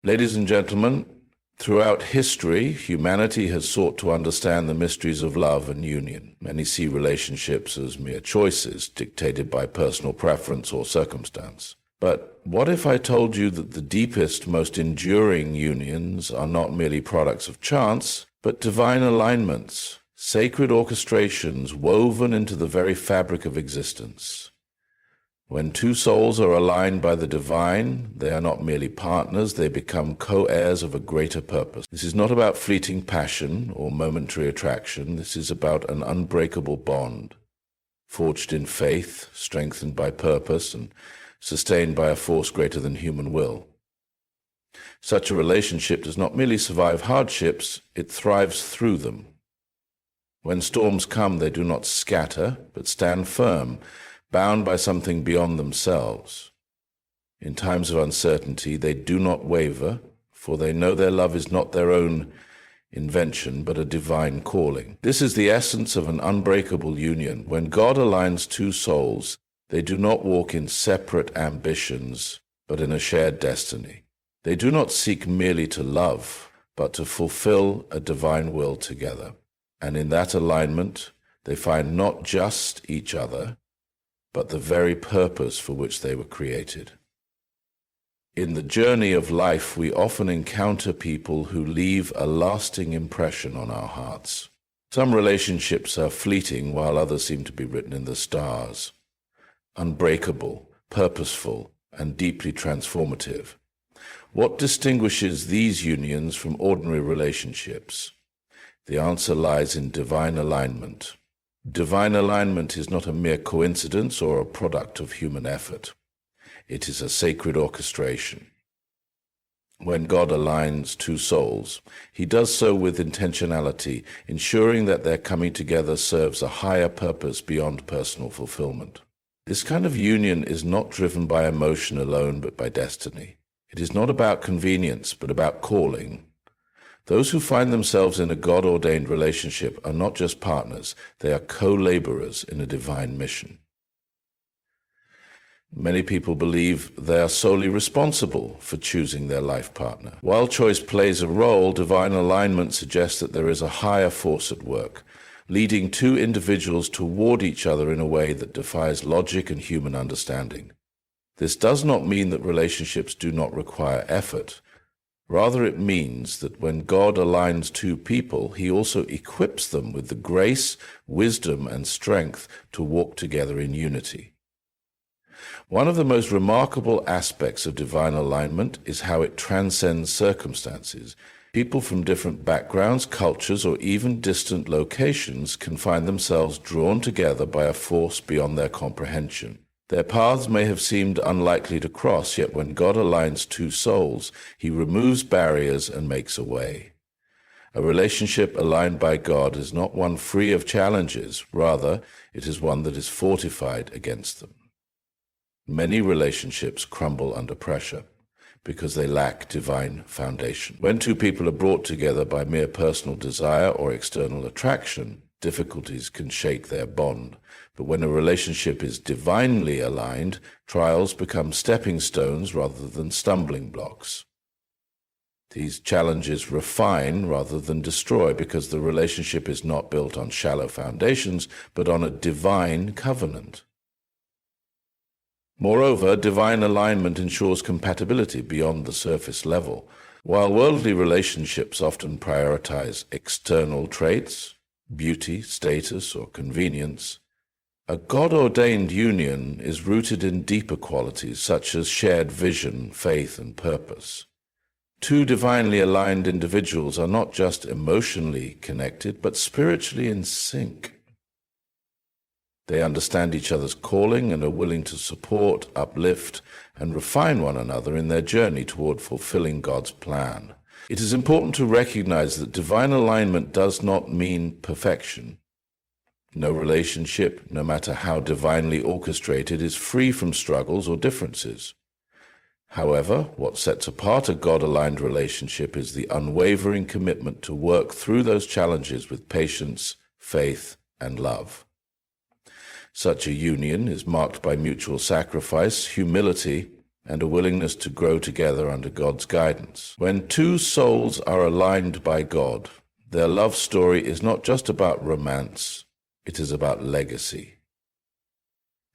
Ladies and gentlemen, throughout history, humanity has sought to understand the mysteries of love and union. Many see relationships as mere choices dictated by personal preference or circumstance. But what if I told you that the deepest, most enduring unions are not merely products of chance, but divine alignments, sacred orchestrations woven into the very fabric of existence? When two souls are aligned by the divine, they are not merely partners, they become co-heirs of a greater purpose. This is not about fleeting passion or momentary attraction. This is about an unbreakable bond, forged in faith, strengthened by purpose, and sustained by a force greater than human will. Such a relationship does not merely survive hardships, it thrives through them. When storms come, they do not scatter, but stand firm, bound by something beyond themselves. In times of uncertainty, they do not waver, for they know their love is not their own invention, but a divine calling. This is the essence of an unbreakable union. When God aligns two souls, they do not walk in separate ambitions, but in a shared destiny. They do not seek merely to love, but to fulfill a divine will together. And in that alignment, they find not just each other, but the very purpose for which they were created. In the journey of life, we often encounter people who leave a lasting impression on our hearts. Some relationships are fleeting, while others seem to be written in the stars. Unbreakable, purposeful, and deeply transformative. What distinguishes these unions from ordinary relationships? The answer lies in divine alignment. Divine alignment is not a mere coincidence or a product of human effort. It is a sacred orchestration. When God aligns two souls, he does so with intentionality, ensuring that their coming together serves a higher purpose beyond personal fulfillment. This kind of union is not driven by emotion alone, but by destiny. It is not about convenience, but about calling. Those who find themselves in a God-ordained relationship are not just partners, they are co-laborers in a divine mission. Many people believe they are solely responsible for choosing their life partner. While choice plays a role, divine alignment suggests that there is a higher force at work, leading two individuals toward each other in a way that defies logic and human understanding. This does not mean that relationships do not require effort. Rather, it means that when God aligns two people, he also equips them with the grace, wisdom, and strength to walk together in unity. One of the most remarkable aspects of divine alignment is how it transcends circumstances. People from different backgrounds, cultures, or even distant locations can find themselves drawn together by a force beyond their comprehension. Their paths may have seemed unlikely to cross, yet when God aligns two souls, he removes barriers and makes a way. A relationship aligned by God is not one free of challenges. Rather, it is one that is fortified against them. Many relationships crumble under pressure because they lack divine foundation. When two people are brought together by mere personal desire or external attraction, difficulties can shake their bond. But when a relationship is divinely aligned, trials become stepping stones rather than stumbling blocks. These challenges refine rather than destroy because the relationship is not built on shallow foundations, but on a divine covenant. Moreover, divine alignment ensures compatibility beyond the surface level. While worldly relationships often prioritize external traits, beauty, status, or convenience, a God-ordained union is rooted in deeper qualities such as shared vision, faith, and purpose. Two divinely aligned individuals are not just emotionally connected, but spiritually in sync. They understand each other's calling and are willing to support, uplift, and refine one another in their journey toward fulfilling God's plan. It is important to recognize that divine alignment does not mean perfection. No relationship, no matter how divinely orchestrated, is free from struggles or differences. However, what sets apart a God-aligned relationship is the unwavering commitment to work through those challenges with patience, faith, and love. Such a union is marked by mutual sacrifice, humility, and a willingness to grow together under God's guidance. When two souls are aligned by God, their love story is not just about romance, it is about legacy.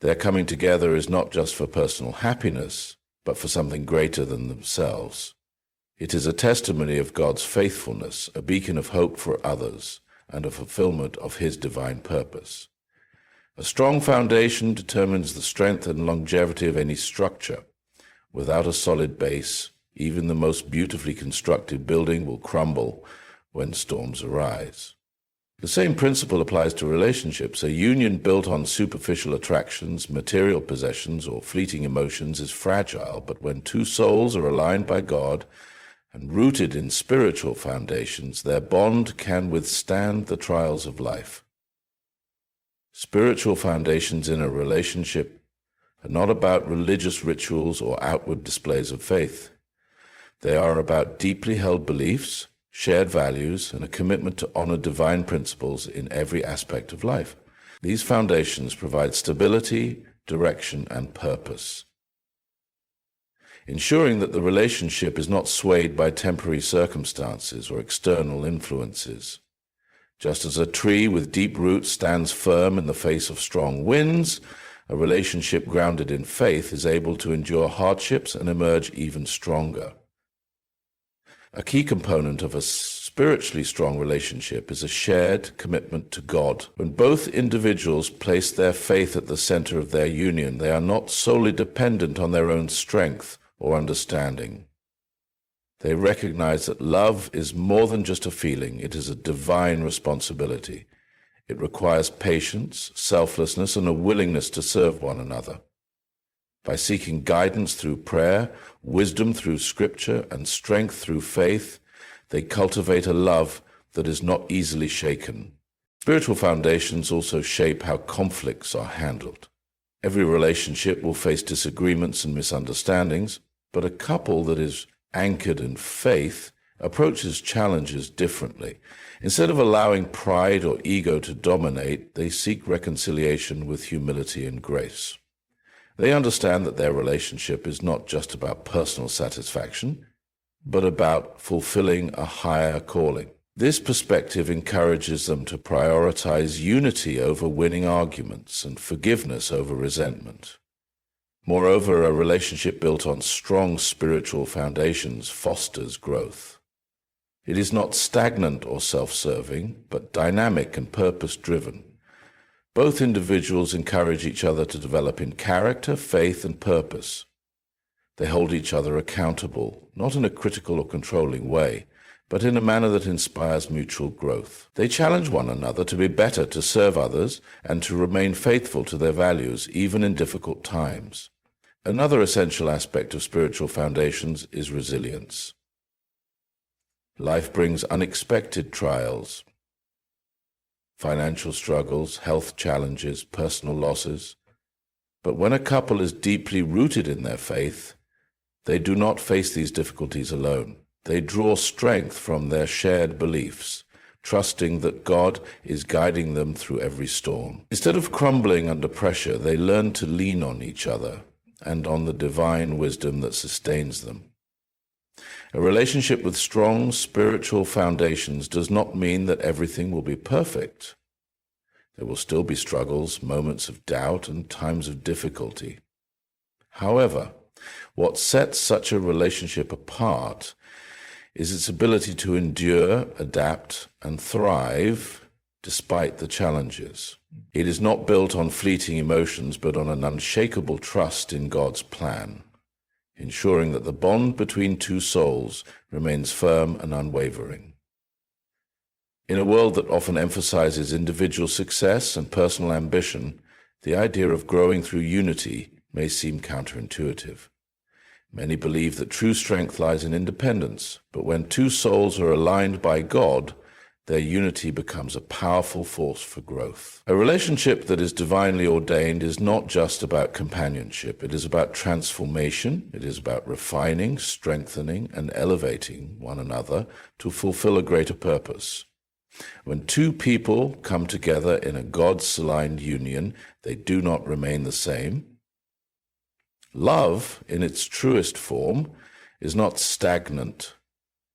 Their coming together is not just for personal happiness, but for something greater than themselves. It is a testimony of God's faithfulness, a beacon of hope for others, and a fulfillment of His divine purpose. A strong foundation determines the strength and longevity of any structure. Without a solid base, even the most beautifully constructed building will crumble when storms arise. The same principle applies to relationships. A union built on superficial attractions, material possessions, or fleeting emotions is fragile, but when two souls are aligned by God and rooted in spiritual foundations, their bond can withstand the trials of life. Spiritual foundations in a relationship are not about religious rituals or outward displays of faith. They are about deeply held beliefs, shared values, and a commitment to honor divine principles in every aspect of life. These foundations provide stability, direction, and purpose, ensuring that the relationship is not swayed by temporary circumstances or external influences. Just as a tree with deep roots stands firm in the face of strong winds, a relationship grounded in faith is able to endure hardships and emerge even stronger. A key component of a spiritually strong relationship is a shared commitment to God. When both individuals place their faith at the center of their union, they are not solely dependent on their own strength or understanding. They recognize that love is more than just a feeling, it is a divine responsibility. It requires patience, selflessness, and a willingness to serve one another. By seeking guidance through prayer, wisdom through Scripture, and strength through faith, they cultivate a love that is not easily shaken. Spiritual foundations also shape how conflicts are handled. Every relationship will face disagreements and misunderstandings, but a couple that is anchored in faith approaches challenges differently. Instead of allowing pride or ego to dominate, they seek reconciliation with humility and grace. They understand that their relationship is not just about personal satisfaction, but about fulfilling a higher calling. This perspective encourages them to prioritize unity over winning arguments and forgiveness over resentment. Moreover, a relationship built on strong spiritual foundations fosters growth. It is not stagnant or self-serving, but dynamic and purpose-driven. Both individuals encourage each other to develop in character, faith, and purpose. They hold each other accountable, not in a critical or controlling way, but in a manner that inspires mutual growth. They challenge one another to be better, to serve others, and to remain faithful to their values, even in difficult times. Another essential aspect of spiritual foundations is resilience. Life brings unexpected trials, financial struggles, health challenges, personal losses. But when a couple is deeply rooted in their faith, they do not face these difficulties alone. They draw strength from their shared beliefs, trusting that God is guiding them through every storm. Instead of crumbling under pressure, they learn to lean on each other and on the divine wisdom that sustains them. A relationship with strong spiritual foundations does not mean that everything will be perfect. There will still be struggles, moments of doubt, and times of difficulty. However, what sets such a relationship apart is its ability to endure, adapt, and thrive despite the challenges. It is not built on fleeting emotions, but on an unshakable trust in God's plan, ensuring that the bond between two souls remains firm and unwavering. In a world that often emphasizes individual success and personal ambition, the idea of growing through unity may seem counterintuitive. Many believe that true strength lies in independence, but when two souls are aligned by God, their unity becomes a powerful force for growth. A relationship that is divinely ordained is not just about companionship. It is about transformation. It is about refining, strengthening, and elevating one another to fulfill a greater purpose. When two people come together in a God-aligned union, they do not remain the same. Love, in its truest form, is not stagnant.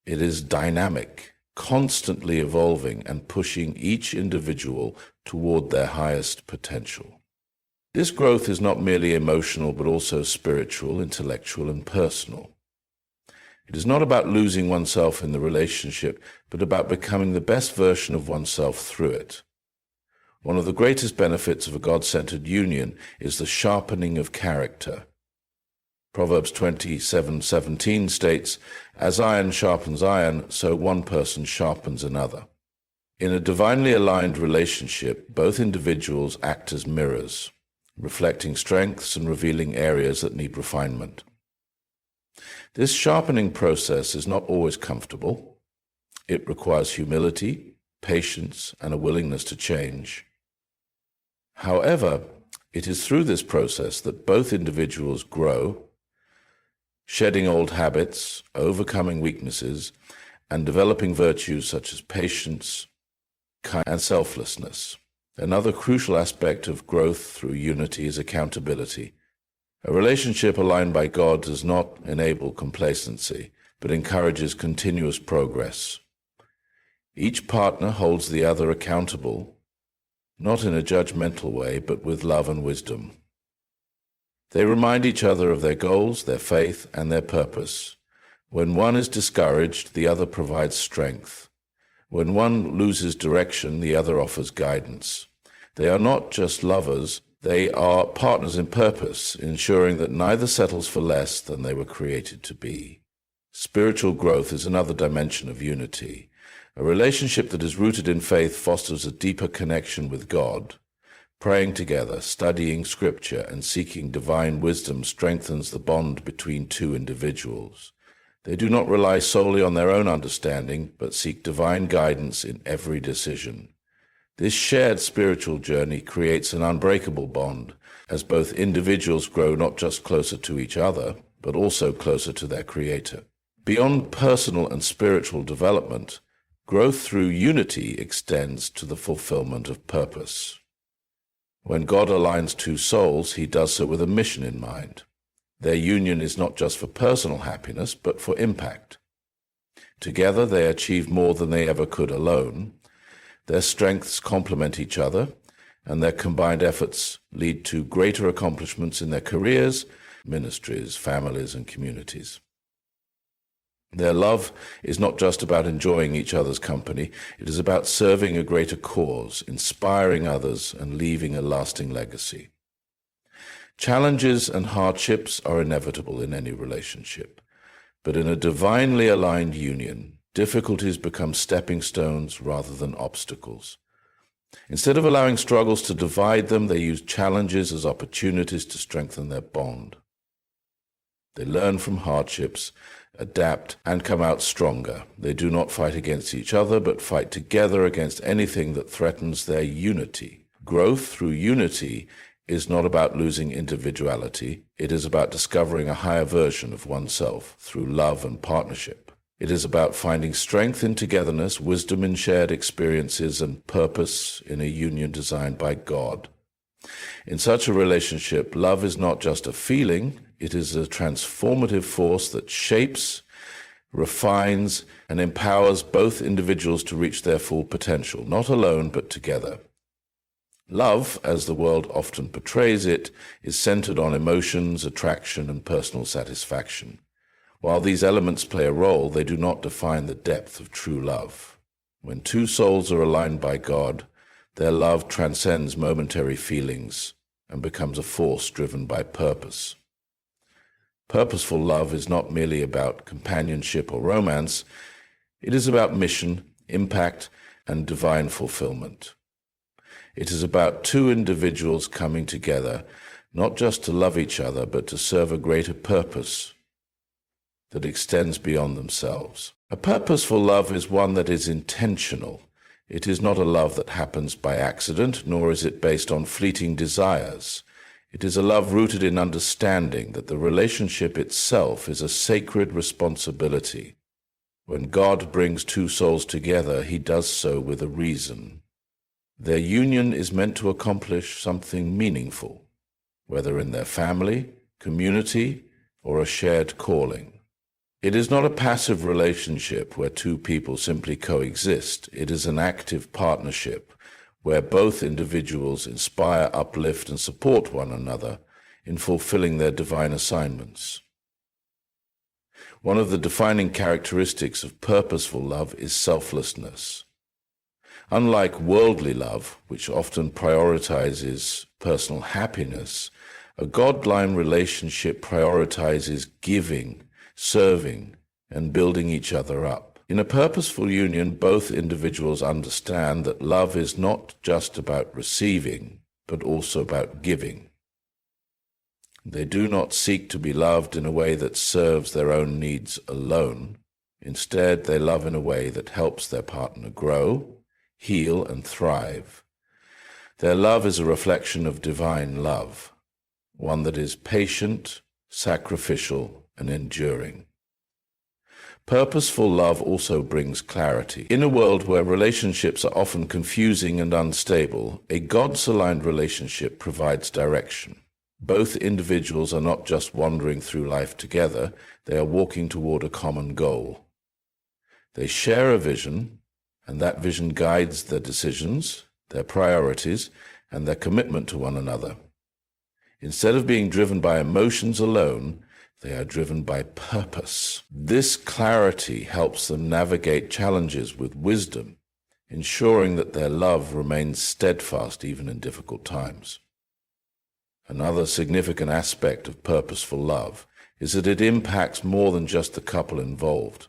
It is dynamic, constantly evolving and pushing each individual toward their highest potential. This growth is not merely emotional, but also spiritual, intellectual, and personal. It is not about losing oneself in the relationship, but about becoming the best version of oneself through it. One of the greatest benefits of a God-centered union is the sharpening of character. Proverbs 27:17 states, "As iron sharpens iron, so one person sharpens another." In a divinely aligned relationship, both individuals act as mirrors, reflecting strengths and revealing areas that need refinement. This sharpening process is not always comfortable. It requires humility, patience, and a willingness to change. However, it is through this process that both individuals grow, shedding old habits, overcoming weaknesses, and developing virtues such as patience, kindness, and selflessness. Another crucial aspect of growth through unity is accountability. A relationship aligned by God does not enable complacency, but encourages continuous progress. Each partner holds the other accountable, not in a judgmental way, but with love and wisdom. They remind each other of their goals, their faith, and their purpose. When one is discouraged, the other provides strength. When one loses direction, the other offers guidance. They are not just lovers, they are partners in purpose, ensuring that neither settles for less than they were created to be. Spiritual growth is another dimension of unity. A relationship that is rooted in faith fosters a deeper connection with God. Praying together, studying Scripture, and seeking divine wisdom strengthens the bond between two individuals. They do not rely solely on their own understanding, but seek divine guidance in every decision. This shared spiritual journey creates an unbreakable bond, as both individuals grow not just closer to each other, but also closer to their Creator. Beyond personal and spiritual development, growth through unity extends to the fulfillment of purpose. When God aligns two souls, he does so with a mission in mind. Their union is not just for personal happiness, but for impact. Together they achieve more than they ever could alone. Their strengths complement each other, and their combined efforts lead to greater accomplishments in their careers, ministries, families, and communities. Their love is not just about enjoying each other's company, it is about serving a greater cause, inspiring others, and leaving a lasting legacy. Challenges and hardships are inevitable in any relationship, but in a divinely aligned union, difficulties become stepping stones rather than obstacles. Instead of allowing struggles to divide them, they use challenges as opportunities to strengthen their bond. They learn from hardships, adapt, and come out stronger. They do not fight against each other, but fight together against anything that threatens their unity. Growth through unity is not about losing individuality. It is about discovering a higher version of oneself through love and partnership. It is about finding strength in togetherness, wisdom in shared experiences, and purpose in a union designed by God. In such a relationship, love is not just a feeling, it is a transformative force that shapes, refines, and empowers both individuals to reach their full potential, not alone, but together. Love, as the world often portrays it, is centered on emotions, attraction, and personal satisfaction. While these elements play a role, they do not define the depth of true love. When two souls are aligned by God, their love transcends momentary feelings and becomes a force driven by purpose. Purposeful love is not merely about companionship or romance. It is about mission, impact, and divine fulfillment. It is about two individuals coming together, not just to love each other, but to serve a greater purpose that extends beyond themselves. A purposeful love is one that is intentional. It is not a love that happens by accident, nor is it based on fleeting desires. It is a love rooted in understanding that the relationship itself is a sacred responsibility. When God brings two souls together, he does so with a reason. Their union is meant to accomplish something meaningful, whether in their family, community, or a shared calling. It is not a passive relationship where two people simply coexist. It is an active partnership where both individuals inspire, uplift, and support one another in fulfilling their divine assignments. One of the defining characteristics of purposeful love is selflessness. Unlike worldly love, which often prioritizes personal happiness, a God-line relationship prioritizes giving, serving, and building each other up. In a purposeful union, both individuals understand that love is not just about receiving, but also about giving. They do not seek to be loved in a way that serves their own needs alone. Instead, they love in a way that helps their partner grow, heal, and thrive. Their love is a reflection of divine love, one that is patient, sacrificial, and enduring. Purposeful love also brings clarity. In a world where relationships are often confusing and unstable, a God-aligned relationship provides direction. Both individuals are not just wandering through life together, they are walking toward a common goal. They share a vision, and that vision guides their decisions, their priorities, and their commitment to one another. Instead of being driven by emotions alone, they are driven by purpose. This clarity helps them navigate challenges with wisdom, ensuring that their love remains steadfast even in difficult times. Another significant aspect of purposeful love is that it impacts more than just the couple involved.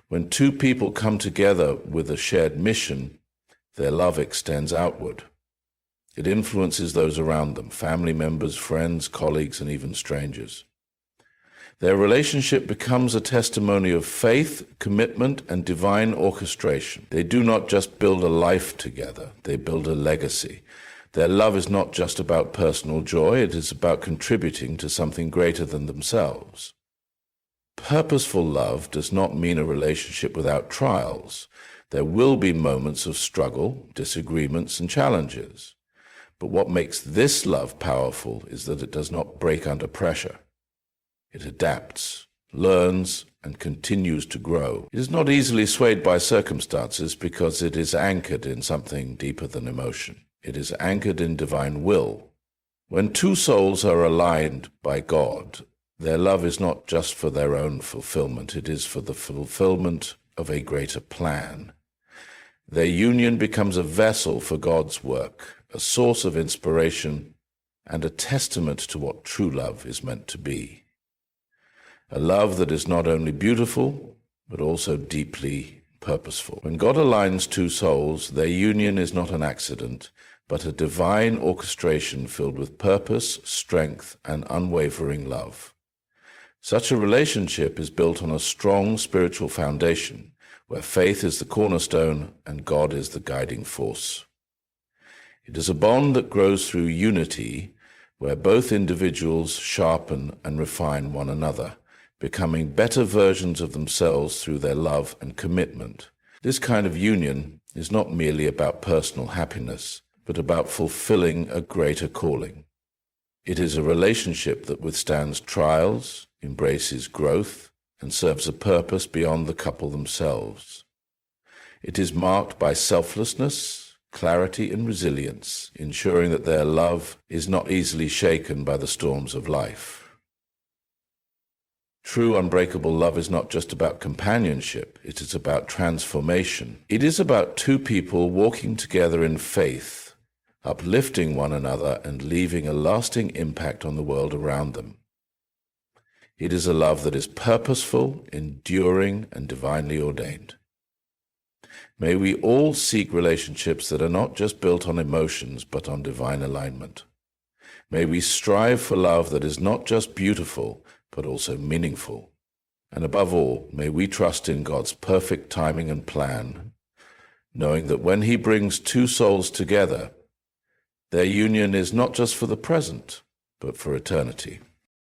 When two people come together with a shared mission, their love extends outward. It influences those around them, family members, friends, colleagues, and even strangers. Their relationship becomes a testimony of faith, commitment, and divine orchestration. They do not just build a life together, they build a legacy. Their love is not just about personal joy, it is about contributing to something greater than themselves. Purposeful love does not mean a relationship without trials. There will be moments of struggle, disagreements, and challenges. But what makes this love powerful is that it does not break under pressure. It adapts, learns, and continues to grow. It is not easily swayed by circumstances because it is anchored in something deeper than emotion. It is anchored in divine will. When two souls are aligned by God, their love is not just for their own fulfillment, it is for the fulfillment of a greater plan. Their union becomes a vessel for God's work, a source of inspiration, and a testament to what true love is meant to be. A love that is not only beautiful, but also deeply purposeful. When God aligns two souls, their union is not an accident, but a divine orchestration filled with purpose, strength, and unwavering love. Such a relationship is built on a strong spiritual foundation, where faith is the cornerstone and God is the guiding force. It is a bond that grows through unity, where both individuals sharpen and refine one another, becoming better versions of themselves through their love and commitment. This kind of union is not merely about personal happiness, but about fulfilling a greater calling. It is a relationship that withstands trials, embraces growth, and serves a purpose beyond the couple themselves. It is marked by selflessness, clarity, and resilience, ensuring that their love is not easily shaken by the storms of life. True unbreakable love is not just about companionship, it is about transformation. It is about two people walking together in faith, uplifting one another and leaving a lasting impact on the world around them. It is a love that is purposeful, enduring, and divinely ordained. May we all seek relationships that are not just built on emotions, but on divine alignment. May we strive for love that is not just beautiful, but also meaningful. And above all, may we trust in God's perfect timing and plan, knowing that when He brings two souls together, their union is not just for the present, but for eternity.